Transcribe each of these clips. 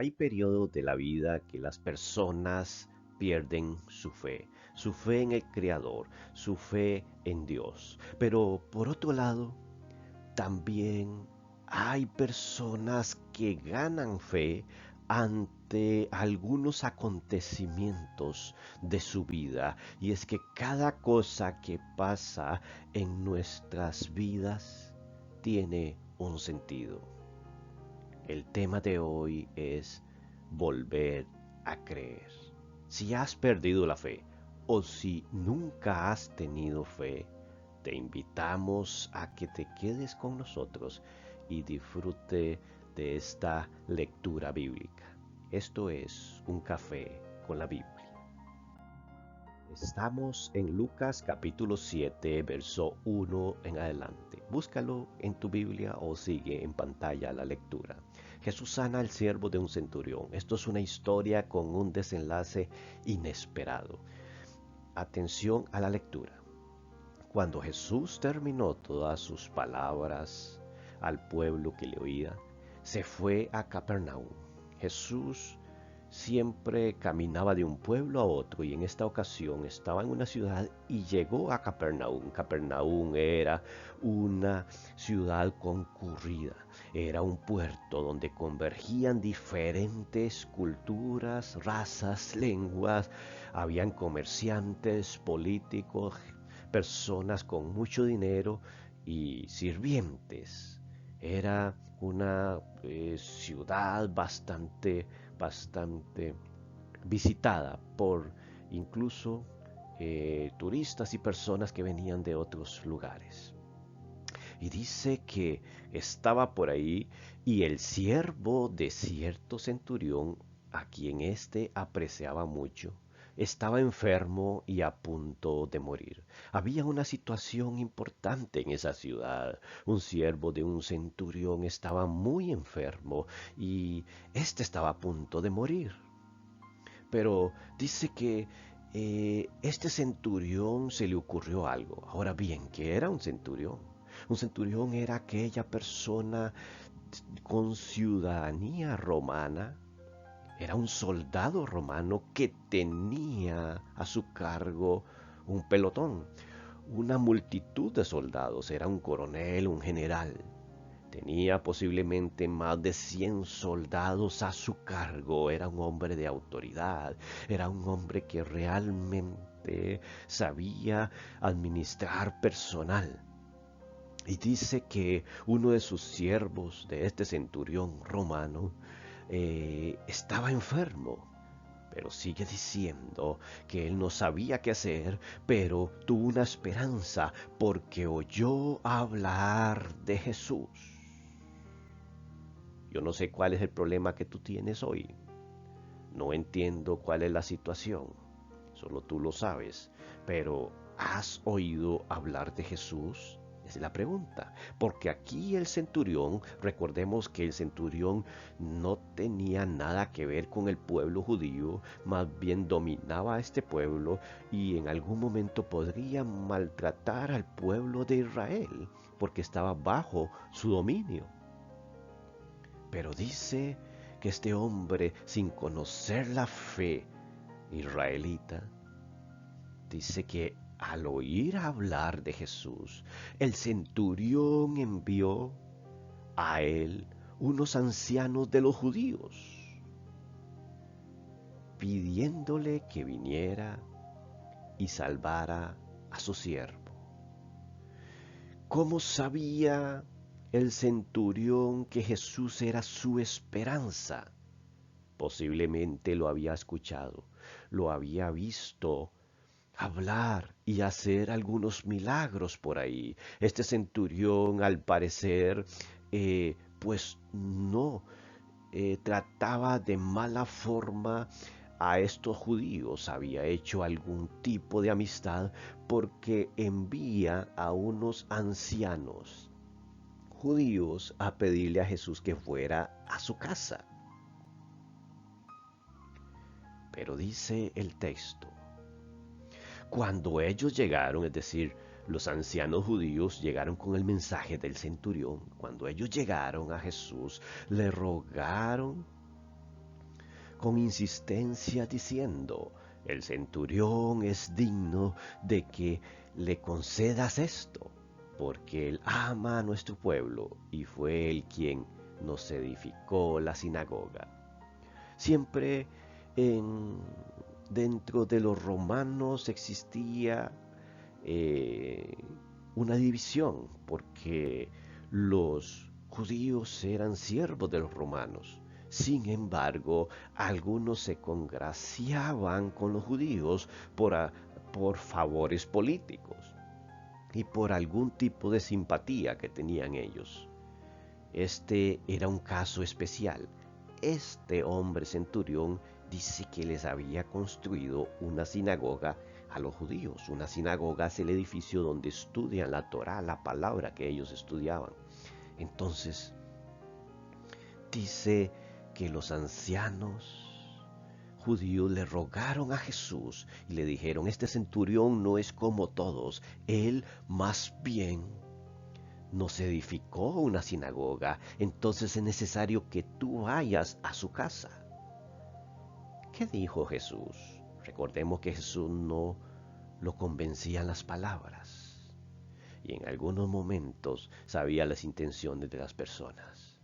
Hay periodos de la vida que las personas pierden su fe en el Creador, su fe en Dios. Pero por otro lado, también hay personas que ganan fe ante algunos acontecimientos de su vida. Y es que cada cosa que pasa en nuestras vidas tiene un sentido. El tema de hoy es volver a creer. Si has perdido la fe o si nunca has tenido fe, te invitamos a que te quedes con nosotros y disfrute de esta lectura bíblica. Esto es un café con la Biblia. Estamos en Lucas capítulo 7, verso 1 en adelante. Búscalo en tu Biblia o sigue en pantalla la lectura. Jesús sana al siervo de un centurión. Esto es una historia con un desenlace inesperado. Atención a la lectura. Cuando Jesús terminó todas sus palabras al pueblo que le oía, se fue a Capernaum. Jesús siempre caminaba de un pueblo a otro y en esta ocasión estaba en una ciudad y llegó a Capernaum. Capernaum era una ciudad concurrida, era un puerto donde convergían diferentes culturas, razas, lenguas, habían comerciantes, políticos, personas con mucho dinero y sirvientes. Era una ciudad bastante visitada por incluso turistas y personas que venían de otros lugares. Y dice que estaba por ahí y el siervo de cierto centurión, a quien éste apreciaba mucho, estaba enfermo y a punto de morir. Había una situación importante en esa ciudad. Un siervo de un centurión estaba muy enfermo y éste estaba a punto de morir. Pero dice que este centurión se le ocurrió algo. Ahora bien, ¿qué era un centurión? Un centurión era aquella persona con ciudadanía romana, era un soldado romano que tenía a su cargo un pelotón, una multitud de soldados, era un coronel, un general. Tenía posiblemente más de 100 soldados a su cargo. Era un hombre de autoridad. Era un hombre que realmente sabía administrar personal. Y dice que uno de sus siervos, de este centurión romano, estaba enfermo. Pero sigue diciendo que él no sabía qué hacer, pero tuvo una esperanza porque oyó hablar de Jesús. Yo no sé cuál es el problema que tú tienes hoy. No entiendo cuál es la situación. Solo tú lo sabes. Pero ¿has oído hablar de Jesús? Esa es la pregunta. Porque aquí el centurión, recordemos que el centurión no tenía nada que ver con el pueblo judío, más bien dominaba a este pueblo y en algún momento podría maltratar al pueblo de Israel, porque estaba bajo su dominio. Pero dice que este hombre, sin conocer la fe israelita, dice que al oír hablar de Jesús, el centurión envió a él unos ancianos de los judíos, pidiéndole que viniera y salvara a su siervo. ¿Cómo sabía el centurión que Jesús era su esperanza? Posiblemente lo había escuchado, lo había visto hablar y hacer algunos milagros por ahí. Este centurión, al parecer, pues no trataba de mala forma a estos judíos, había hecho algún tipo de amistad porque envía a unos ancianos judíos a pedirle a Jesús que fuera a su casa. Pero dice el texto, cuando ellos llegaron, es decir, los ancianos judíos llegaron con el mensaje del centurión, cuando ellos llegaron a Jesús, le rogaron con insistencia diciendo: el centurión es digno de que le concedas esto, porque él ama a nuestro pueblo y fue él quien nos edificó la sinagoga. Siempre en, dentro de los romanos existía eh, una división, porque los judíos eran siervos de los romanos. Sin embargo, algunos se congraciaban con los judíos por favores políticos y por algún tipo de simpatía que tenían ellos. Este era un caso especial. Este hombre centurión dice que les había construido una sinagoga a los judíos. Una sinagoga es el edificio donde estudian la Torá, la palabra que ellos estudiaban. Entonces, dice que los ancianos judíos le rogaron a Jesús y le dijeron: este centurión no es como todos, él más bien nos edificó una sinagoga, entonces es necesario que tú vayas a su casa. ¿Qué dijo Jesús? Recordemos que Jesús no lo convencían las palabras y en algunos momentos sabía las intenciones de las personas.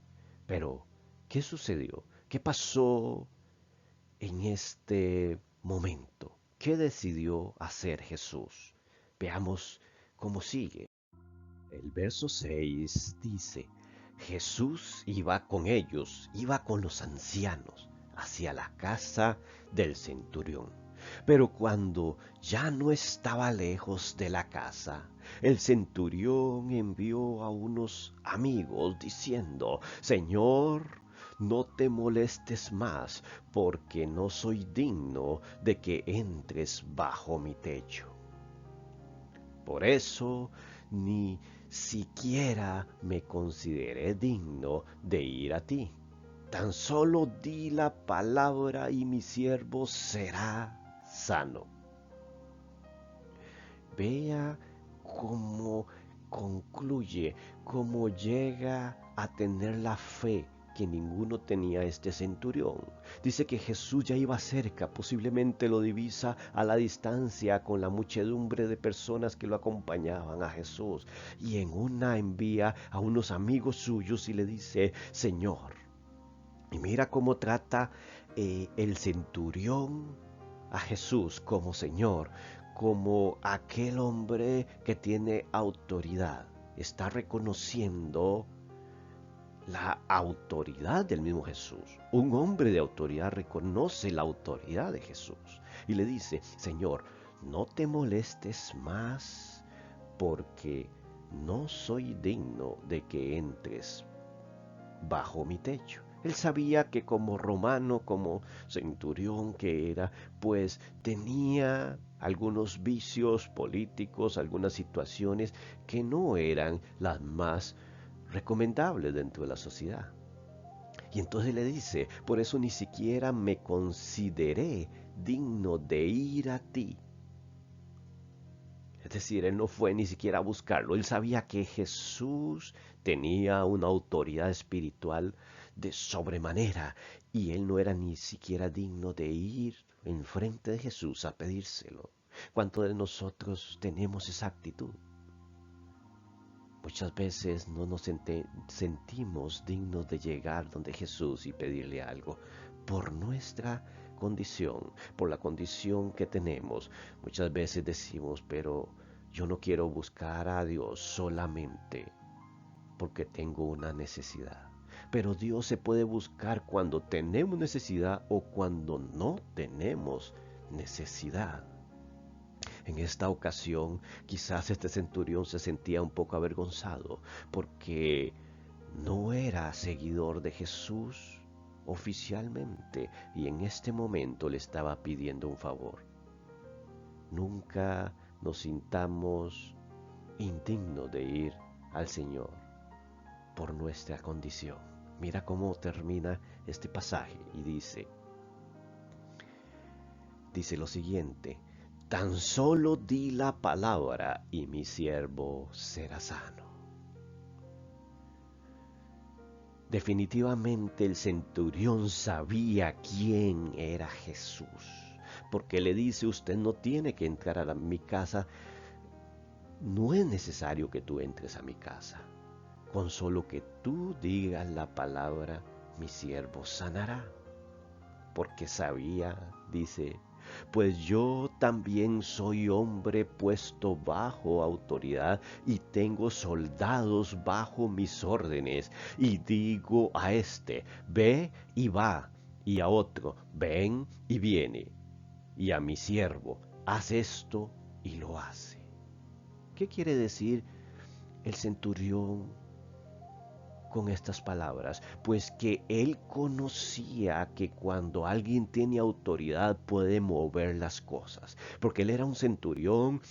Pero, ¿qué sucedió? ¿Qué pasó en este momento? ¿Qué decidió hacer Jesús? Veamos cómo sigue. El verso 6 dice: Jesús iba con ellos, iba con los ancianos, hacia la casa del centurión. Pero cuando ya no estaba lejos de la casa, el centurión envió a unos amigos diciendo: Señor, no te molestes más, porque no soy digno de que entres bajo mi techo. Por eso ni siquiera me consideré digno de ir a ti. Tan solo di la palabra y mi siervo será sano. Vea cómo concluye, cómo llega a tener la fe que ninguno tenía este centurión. Dice que Jesús ya iba cerca, posiblemente lo divisa a la distancia con la muchedumbre de personas que lo acompañaban a Jesús. Y en una envía a unos amigos suyos y le dice: Señor. Y mira cómo trata el centurión a Jesús como Señor, como aquel hombre que tiene autoridad. Está reconociendo la autoridad del mismo Jesús. Un hombre de autoridad reconoce la autoridad de Jesús y le dice: Señor, no te molestes más, porque no soy digno de que entres bajo mi techo. Él sabía que como romano, como centurión que era, pues tenía algunos vicios políticos, algunas situaciones que no eran las más recomendables dentro de la sociedad. Y entonces le dice: por eso ni siquiera me consideré digno de ir a ti. Es decir, él no fue ni siquiera a buscarlo. Él sabía que Jesús tenía una autoridad espiritual de sobremanera y él no era ni siquiera digno de ir enfrente de Jesús a pedírselo. ¿Cuántos de nosotros tenemos esa actitud? Muchas veces no nos sentimos dignos de llegar donde Jesús y pedirle algo por nuestra condición, por la condición que tenemos. Muchas veces decimos: pero yo no quiero buscar a Dios solamente porque tengo una necesidad. Pero Dios se puede buscar cuando tenemos necesidad o cuando no tenemos necesidad. En esta ocasión, quizás este centurión se sentía un poco avergonzado porque no era seguidor de Jesús oficialmente y en este momento le estaba pidiendo un favor. Nunca nos sintamos indignos de ir al Señor por nuestra condición. Mira cómo termina este pasaje y dice lo siguiente: tan solo di la palabra y mi siervo será sano. Definitivamente el centurión sabía quién era Jesús, porque le dice, usted no tiene que entrar a mi casa, no es necesario que tú entres a mi casa, con solo que tú digas la palabra, mi siervo sanará. Porque sabía, dice, pues yo también soy hombre puesto bajo autoridad y tengo soldados bajo mis órdenes. Y digo a este, ve y va, y a otro, ven y viene, y a mi siervo, haz esto y lo hace. ¿Qué quiere decir el centurión con estas palabras? Pues que él conocía que cuando alguien tiene autoridad puede mover las cosas, porque él era un centurión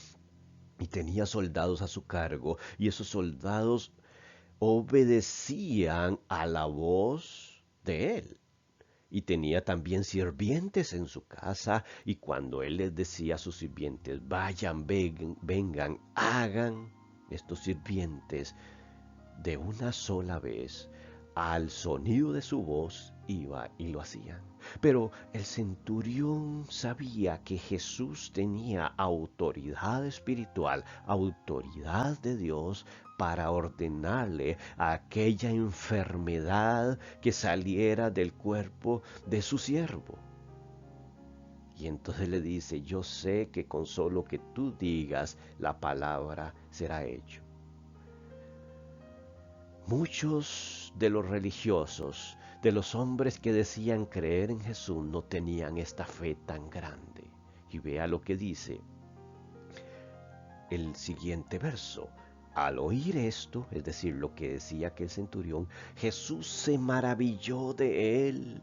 y tenía soldados a su cargo, y esos soldados obedecían a la voz de él. Y tenía también sirvientes en su casa, y cuando él les decía a sus sirvientes, vayan, vengan, hagan, estos sirvientes de una sola vez, al sonido de su voz, iba y lo hacían. Pero el centurión sabía que Jesús tenía autoridad espiritual, autoridad de Dios para ordenarle a aquella enfermedad que saliera del cuerpo de su siervo. Y entonces le dice, yo sé que con solo que tú digas la palabra será hecho. Muchos de los religiosos, de los hombres que decían creer en Jesús, no tenían esta fe tan grande. Y vea lo que dice el siguiente verso. Al oír esto, es decir, lo que decía aquel centurión, Jesús se maravilló de él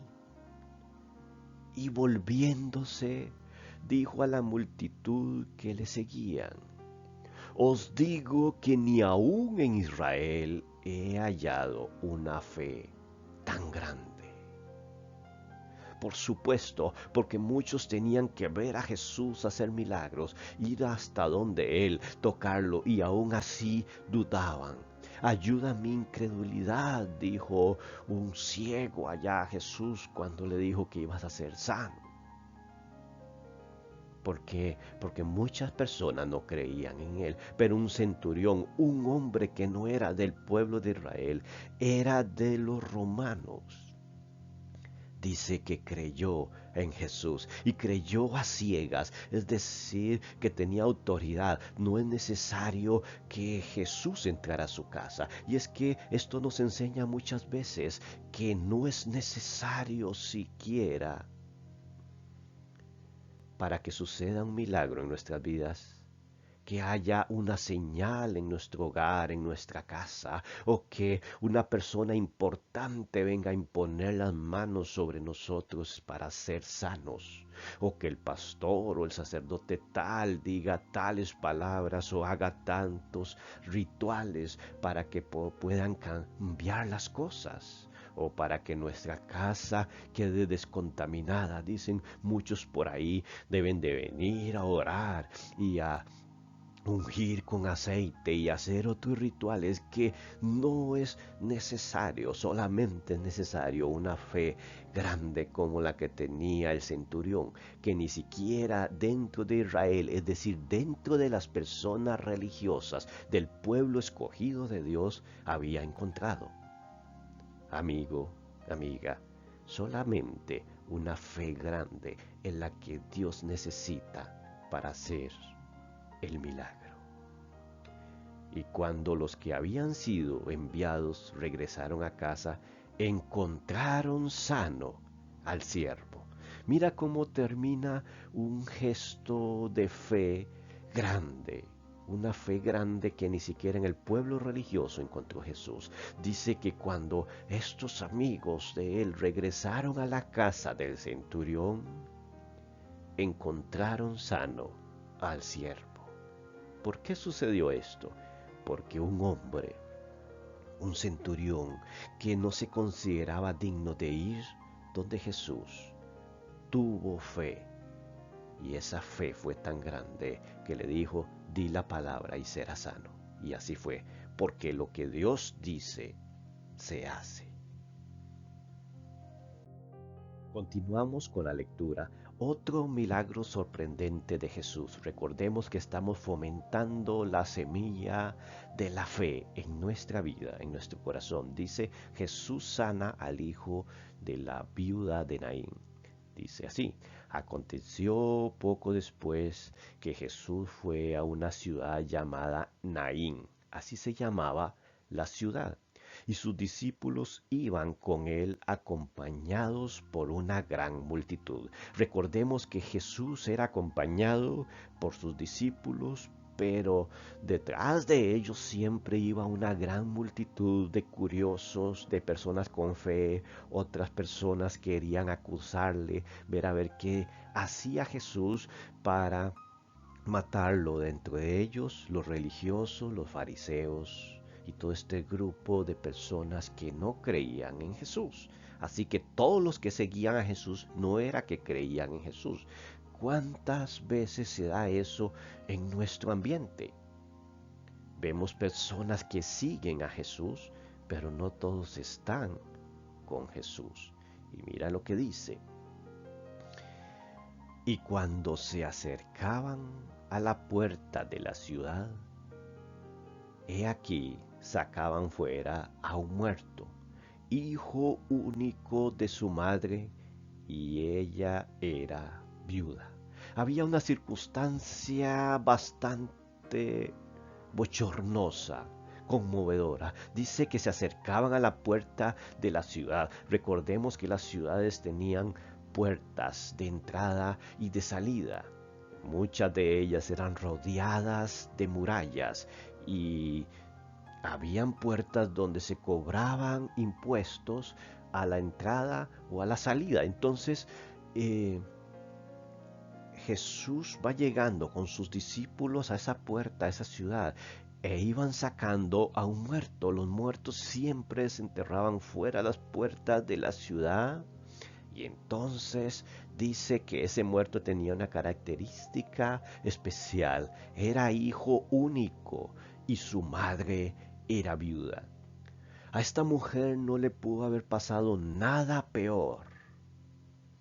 y volviéndose, dijo a la multitud que le seguían, os digo que ni aún en Israel he hallado una fe tan grande. Por supuesto, porque muchos tenían que ver a Jesús hacer milagros, ir hasta donde Él, tocarlo, y aún así dudaban. Ayuda mi incredulidad, dijo un ciego allá a Jesús cuando le dijo que ibas a ser sano. ¿Por qué? Porque muchas personas no creían en él, pero un centurión, un hombre que no era del pueblo de Israel, era de los romanos. Dice que creyó en Jesús y creyó a ciegas, es decir, que tenía autoridad. No es necesario que Jesús entrara a su casa. Y es que esto nos enseña muchas veces que no es necesario siquiera para que suceda un milagro en nuestras vidas, que haya una señal en nuestro hogar, en nuestra casa, o que una persona importante venga a imponer las manos sobre nosotros para ser sanos, o que el pastor o el sacerdote tal diga tales palabras o haga tantos rituales para que puedan cambiar las cosas, o para que nuestra casa quede descontaminada. Dicen muchos por ahí, deben de venir a orar y a ungir con aceite y hacer otros rituales, que no es necesario, solamente es necesario una fe grande como la que tenía el centurión, que ni siquiera dentro de Israel, es decir, dentro de las personas religiosas del pueblo escogido de Dios, había encontrado. Amigo, amiga, solamente una fe grande es la que Dios necesita para hacer el milagro. Y cuando los que habían sido enviados regresaron a casa, encontraron sano al siervo. Mira cómo termina un gesto de fe grande, una fe grande que ni siquiera en el pueblo religioso encontró Jesús. Dice que cuando estos amigos de él regresaron a la casa del centurión, encontraron sano al siervo. ¿Por qué sucedió esto? Porque un hombre, un centurión, que no se consideraba digno de ir donde Jesús, tuvo fe. Y esa fe fue tan grande que le dijo, di la palabra y será sano. Y así fue, porque lo que Dios dice, se hace. Continuamos con la lectura. Otro milagro sorprendente de Jesús. Recordemos que estamos fomentando la semilla de la fe en nuestra vida, en nuestro corazón. Dice, Jesús sana al hijo de la viuda de Naín. Dice así, aconteció poco después que Jesús fue a una ciudad llamada Naín. Así se llamaba la ciudad, y sus discípulos iban con él acompañados por una gran multitud. Recordemos que Jesús era acompañado por sus discípulos, pero detrás de ellos siempre iba una gran multitud de curiosos, de personas con fe. Otras personas querían acusarle, ver a ver qué hacía Jesús para matarlo. Dentro de ellos los religiosos, los fariseos y todo este grupo de personas que no creían en Jesús. Así que todos los que seguían a Jesús no era que creían en Jesús. ¿Cuántas veces se da eso en nuestro ambiente? Vemos personas que siguen a Jesús, pero no todos están con Jesús. Y mira lo que dice. Y cuando se acercaban a la puerta de la ciudad, he aquí sacaban fuera a un muerto, hijo único de su madre, y ella era viuda. Había una circunstancia bastante bochornosa, conmovedora. Dice que se acercaban a la puerta de la ciudad. Recordemos que las ciudades tenían puertas de entrada y de salida. Muchas de ellas eran rodeadas de murallas y habían puertas donde se cobraban impuestos a la entrada o a la salida. Entonces, Jesús va llegando con sus discípulos a esa puerta, a esa ciudad, e iban sacando a un muerto. Los muertos siempre se enterraban fuera de las puertas de la ciudad. Y entonces dice que ese muerto tenía una característica especial. Era hijo único y su madre era viuda. A esta mujer no le pudo haber pasado nada peor.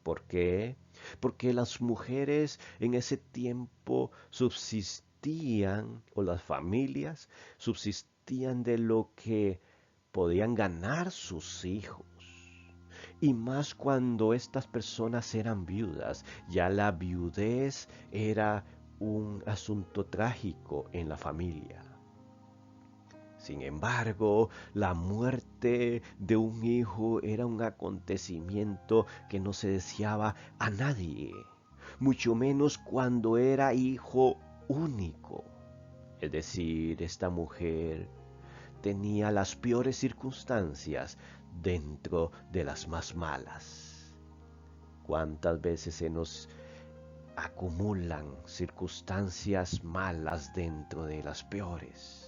¿Por qué? Porque las mujeres en ese tiempo subsistían, o las familias subsistían de lo que podían ganar sus hijos. Y más cuando estas personas eran viudas, ya la viudez era un asunto trágico en la familia. Sin embargo, la muerte de un hijo era un acontecimiento que no se deseaba a nadie, mucho menos cuando era hijo único. Es decir, esta mujer tenía las peores circunstancias dentro de las más malas. ¿Cuántas veces se nos acumulan circunstancias malas dentro de las peores?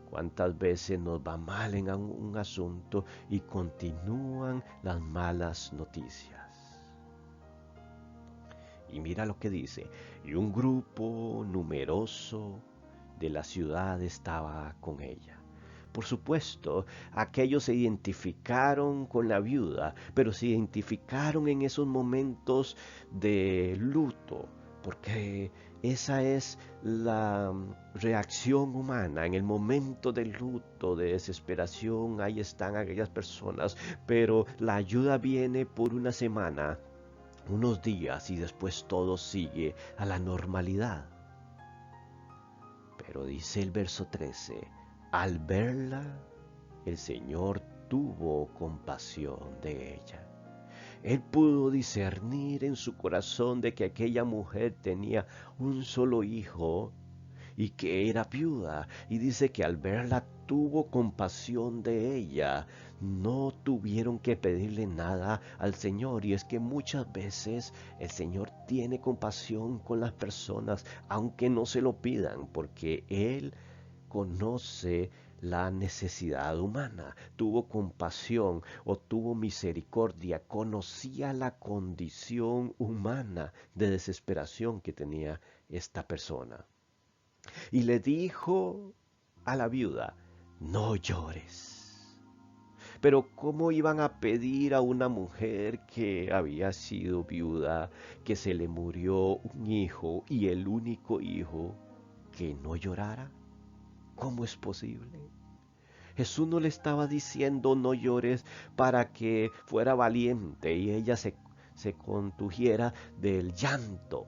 ¿Cuántas veces nos va mal en un asunto y continúan las malas noticias? Y mira lo que dice, y un grupo numeroso de la ciudad estaba con ella. Por supuesto, aquellos se identificaron con la viuda, pero se identificaron en esos momentos de luto, porque esa es la reacción humana. En el momento de luto, de desesperación, ahí están aquellas personas, pero la ayuda viene por una semana, unos días, y después todo sigue a la normalidad. Pero dice el verso 13, al verla, el Señor tuvo compasión de ella. Él pudo discernir en su corazón de que aquella mujer tenía un solo hijo y que era viuda. Y dice que al verla tuvo compasión de ella. No tuvieron que pedirle nada al Señor. Y es que muchas veces el Señor tiene compasión con las personas, aunque no se lo pidan, porque Él conoce la necesidad humana, tuvo compasión o tuvo misericordia, conocía la condición humana de desesperación que tenía esta persona. Y le dijo a la viuda, no llores. Pero ¿cómo iban a pedir a una mujer que había sido viuda, que se le murió un hijo y el único hijo, que no llorara? ¿Cómo es posible? Jesús no le estaba diciendo no llores para que fuera valiente y ella se contuviera del llanto,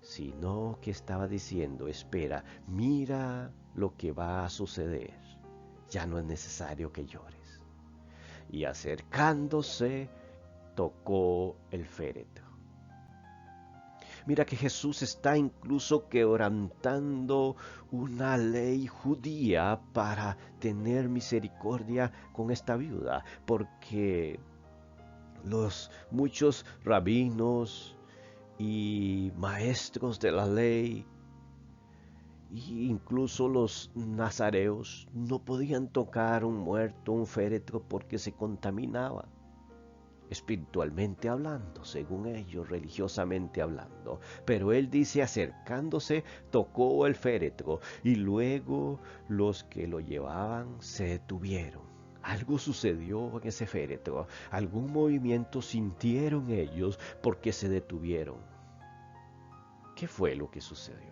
sino que estaba diciendo, espera, mira lo que va a suceder, ya no es necesario que llores. Y acercándose, tocó el féretro. Mira que Jesús está incluso quebrantando una ley judía para tener misericordia con esta viuda, porque los muchos rabinos y maestros de la ley, e incluso los nazareos, no podían tocar un muerto, un féretro, porque se contaminaba, espiritualmente hablando, según ellos, religiosamente hablando. Pero él dice, acercándose, tocó el féretro, y luego los que lo llevaban se detuvieron. Algo sucedió en ese féretro, algún movimiento sintieron ellos porque se detuvieron. ¿Qué fue lo que sucedió?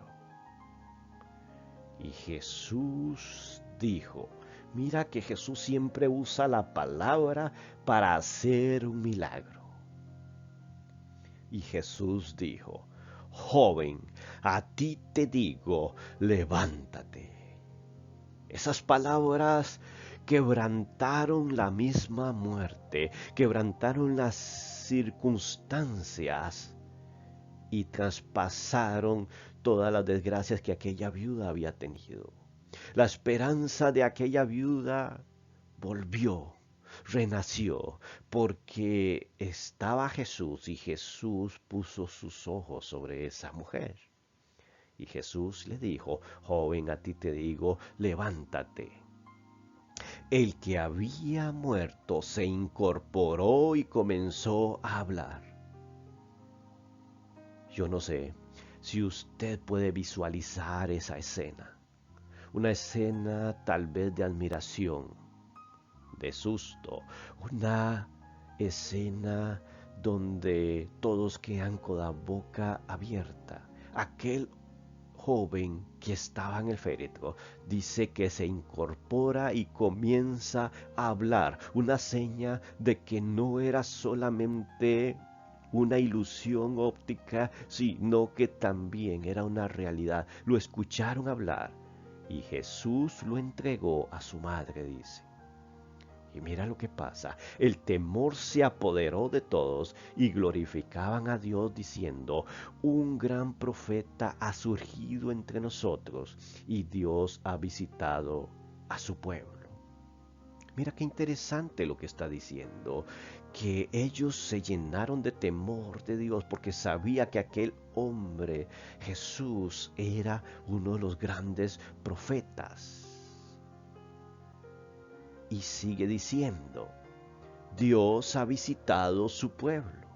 Y Jesús dijo, mira que Jesús siempre usa la palabra para hacer un milagro. Y Jesús dijo, joven, a ti te digo, levántate. Esas palabras quebrantaron la misma muerte, quebrantaron las circunstancias y traspasaron todas las desgracias que aquella viuda había tenido. La esperanza de aquella viuda volvió, renació, porque estaba Jesús y Jesús puso sus ojos sobre esa mujer. Y Jesús le dijo, joven, a ti te digo, levántate. El que había muerto se incorporó y comenzó a hablar. Yo no sé si usted puede visualizar esa escena. Una escena tal vez de admiración, de susto. Una escena donde todos quedan con la boca abierta. Aquel joven que estaba en el féretro dice que se incorpora y comienza a hablar. Una seña de que no era solamente una ilusión óptica, sino que también era una realidad. Lo escucharon hablar y Jesús lo entregó a su madre, dice. Y mira lo que pasa. El temor se apoderó de todos y glorificaban a Dios diciendo, un gran profeta ha surgido entre nosotros y Dios ha visitado a su pueblo. Mira qué interesante lo que está diciendo, que ellos se llenaron de temor de Dios porque sabía que aquel hombre, Jesús, era uno de los grandes profetas. Y sigue diciendo, Dios ha visitado su pueblo.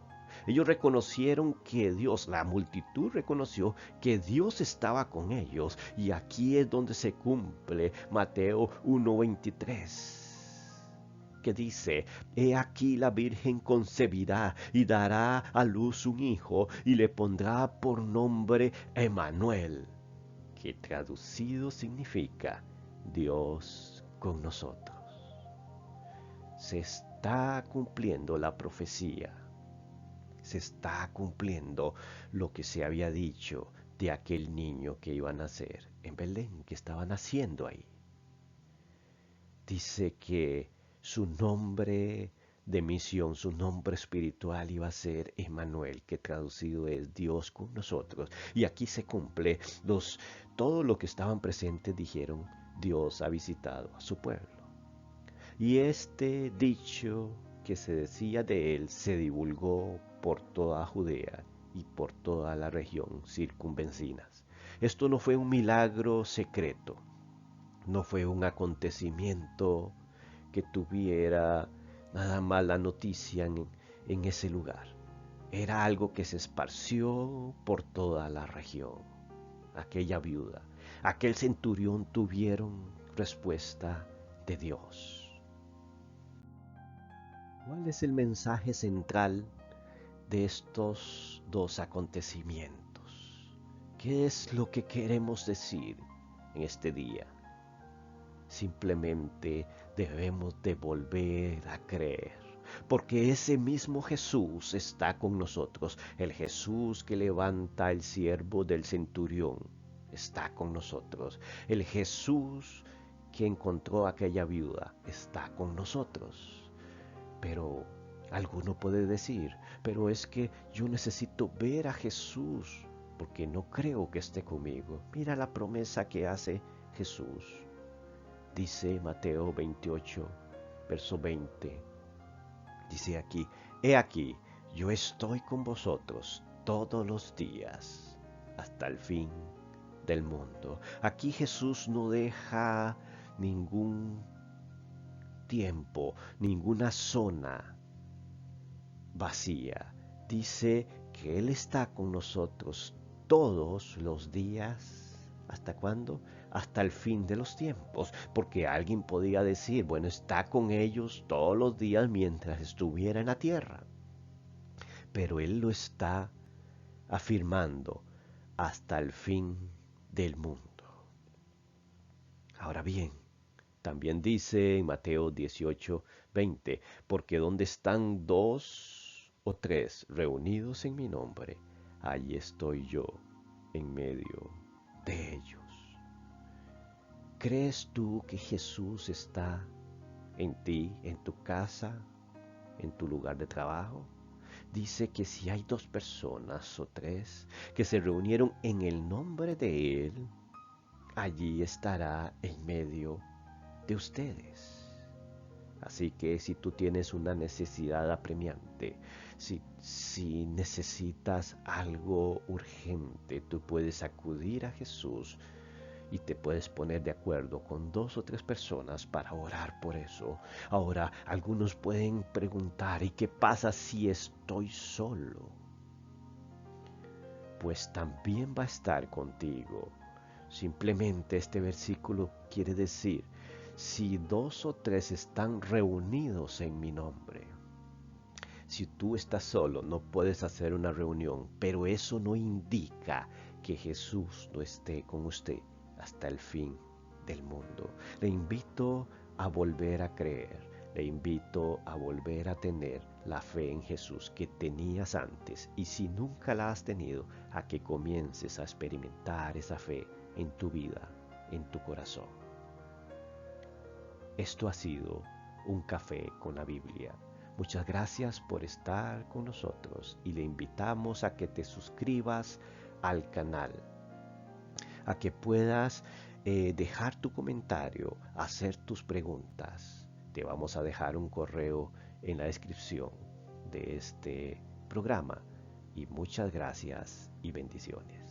Ellos reconocieron que Dios, la multitud reconoció que Dios estaba con ellos. Y aquí es donde se cumple Mateo 1:23, que dice, he aquí la Virgen concebirá y dará a luz un hijo y le pondrá por nombre Emmanuel, que traducido significa Dios con nosotros. Se está cumpliendo la profecía, se está cumpliendo lo que se había dicho de aquel niño que iba a nacer en Belén, que estaba naciendo ahí. Dice que su nombre de misión, su nombre espiritual iba a ser Emmanuel, que traducido es Dios con nosotros. Y aquí se cumple, todos los que estaban presentes dijeron, Dios ha visitado a su pueblo. Y este dicho que se decía de él se divulgó por toda Judea y por toda la región circunvecinas. Esto no fue un milagro secreto, no fue un acontecimiento que tuviera nada más la noticia en ese lugar. Era algo que se esparció por toda la región. Aquella viuda, aquel centurión tuvieron respuesta de Dios. ¿Cuál es el mensaje central de estos dos acontecimientos? ¿Qué es lo que queremos decir en este día? Simplemente debemos de volver a creer, porque ese mismo Jesús está con nosotros. El Jesús que levanta el siervo del centurión está con nosotros. El Jesús que encontró a aquella viuda está con nosotros. Pero alguno puede decir, pero es que yo necesito ver a Jesús porque no creo que esté conmigo. Mira la promesa que hace Jesús. Dice Mateo 28, verso 20. Dice aquí, he aquí, yo estoy con vosotros todos los días hasta el fin del mundo. Aquí Jesús no deja ningún tiempo, ninguna zona vacía. Dice que Él está con nosotros todos los días. ¿Hasta cuándo? Hasta el fin de los tiempos. Porque alguien podía decir, bueno, está con ellos todos los días mientras estuviera en la tierra. Pero Él lo está afirmando hasta el fin del mundo. Ahora bien, también dice en Mateo 18:20, porque donde están dos o tres reunidos en mi nombre, allí estoy yo en medio de ellos. ¿Crees tú que Jesús está en ti, en tu casa, en tu lugar de trabajo? Dice que si hay dos personas o tres que se reunieron en el nombre de Él, allí estará en medio de ustedes. Así que si tú tienes una necesidad apremiante, si necesitas algo urgente, tú puedes acudir a Jesús y te puedes poner de acuerdo con dos o tres personas para orar por eso. Ahora, algunos pueden preguntar, ¿y qué pasa si estoy solo? Pues también va a estar contigo. Simplemente este versículo quiere decir, si dos o tres están reunidos en mi nombre. Si tú estás solo, no puedes hacer una reunión, pero eso no indica que Jesús no esté con usted hasta el fin del mundo. Le invito a volver a creer, le invito a volver a tener la fe en Jesús que tenías antes, y si nunca la has tenido, a que comiences a experimentar esa fe en tu vida, en tu corazón. Esto ha sido un café con la Biblia. Muchas gracias por estar con nosotros y le invitamos a que te suscribas al canal, a que puedas dejar tu comentario, hacer tus preguntas. Te vamos a dejar un correo en la descripción de este programa y muchas gracias y bendiciones.